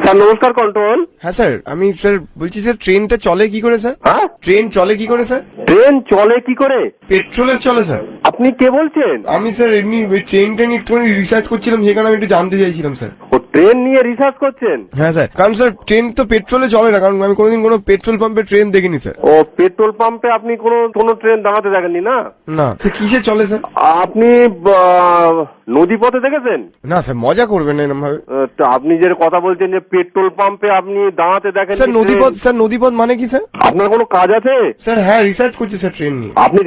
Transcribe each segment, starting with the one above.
Sir নমস্কার, control. হ্যাঁ sir, আমি স্যার বলছি স্যার ট্রেনটা চলে কি করে স্যার? হ্যাঁ, ট্রেন চলে কি করে স্যার? ট্রেন চলে কি করে? পেট্রোলে চলে স্যার। আপনি কে বলছেন? আমি স্যার এমনি ওই ট্রেনটা নিয়ে একটুখানি রিসার্চ করছিলাম, সেখানে আমি একটু জানতে চাইছিলাম স্যার। ও ট্রেন নিয়ে রিসার্চ করছেন? হ্যাঁ স্যার, কারণ স্যার ট্রেন তো পেট্রোলে চলে না, কারণ আমি কোনোদিন কোনো পেট্রোল পাম্পে ট্রেন দেখিনি স্যার। ও পেট্রোল পাম্পে আপনি কোনো ট্রেন দাঁড়াতে দেখেননি না? না সে কিসে চলে স্যার? আপনি নদী পথে দেখেছেন? না স্যার, মজা করবেন না এরকম ভাবে। তো আপনি যে কথা বলছেন যে পেট্রোল পাম্পে আপনি দাঁড়াতে দেখেন স্যার নদীপথ মানে কি স্যার? আপনার কোনো কাজ আছে? স্যার হ্যাঁ, রিসার্চ করছি স্যার ট্রেন নিয়ে। আপনি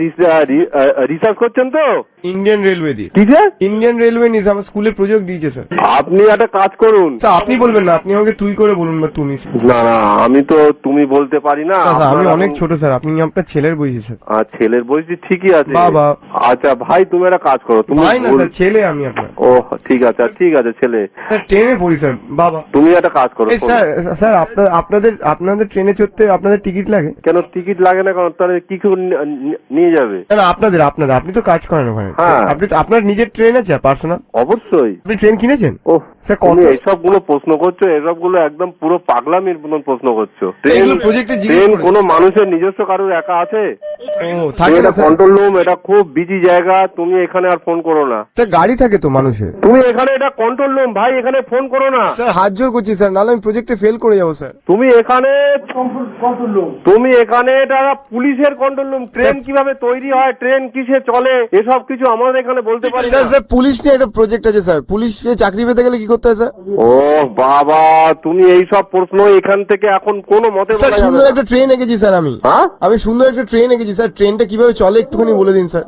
রিসার্চ করছেন তো? ইন্ডিয়ান রেলওয়ে দিয়ে। কি যে? ইন্ডিয়ান রেলওয়ে নিয়ে আমার স্কুলে প্রজেক্ট দিয়েছে স্যার। আপনি একটা কাজ করুন। স্যার আপনি বলবেন না, আপনি আমাকে তুই করে বলুন বা তুমি স্যার। না না, আমি তো তুমি বলতে পারি না। স্যার, আমি আপনার অনেক ছোট স্যার, আপনি আপনার ছেলের বয়সী স্যার। ছেলের বয়স ঠিকই আছে। বাবা। আচ্ছা ভাই, তুমি একটা কাজ করো। তুমি ভাই না স্যার, ছেলে আমি আপনার। ও ঠিক আছে, ঠিক আছে ছেলে। স্যার ট্রেনে পড়ি স্যার বাবা। তুমি একটা কাজ করো। এই স্যার স্যার আপনাদের ট্রেনে চড়তে আপনাদের টিকিট লাগে? কেন টিকিট লাগে না? কারণ তাহলে কি কেউ নিয়ে যাবে? না আপনাদের আপনি তো কাজ করেন ওখানে। হ্যাঁ। আপনার নিজের ট্রেন আছে পার্সোনাল? অবশ্যই। আপনি ট্রেন কিনেছেন? ও স্যার তুমি কত? এইসব গুলো প্রশ্ন করছো, এসব গুলো একদম পুরো পাগলামির মতন প্রশ্ন করছো। এগুলো প্রজেক্টে ট্রেন কোনো মানুষের নিজস্ব কারোর একা আছে? ও থাকে না স্যার। কন্ট্রোল রুম, এটা খুব বিজি জায়গা, তুমি এখানে আর ফোন করো না। স্যার গাড়ি থাকে তো মানুষের। তুমি এখানে, এটা কন্ট্রোল রুম ভাই, এখানে ফোন করো না। স্যার হাত জোর করছি স্যার, নাহলে আমি প্রজেক্টে ফেল করে যাবো স্যার। তুমি এখানে এটা পুলিশের কন্ট্রোল রুম। ট্রেন কিভাবে তৈরি হয়, ট্রেন কিসে চলে, এসব কিছু আমাদের এখানে বলতে পারি না। স্যার পুলিশ নিয়ে একটা প্রজেক্ট আছে স্যার। পুলিশে চাকরি পেতে গেলে কি করতে হয় স্যার? ও বাবা, তুমি এইসব প্রশ্ন এখান থেকে এখন কোনো মতে স্যার বলা যাবে সুন্দর না। একটা ট্রেন এঁকেছি স্যার আমি। হ্যাঁ, আমি সুন্দর একটা ট্রেন এঁকেছি স্যার। ট্রেনটা কিভাবে চলে একটুখানি বলে দিন স্যার।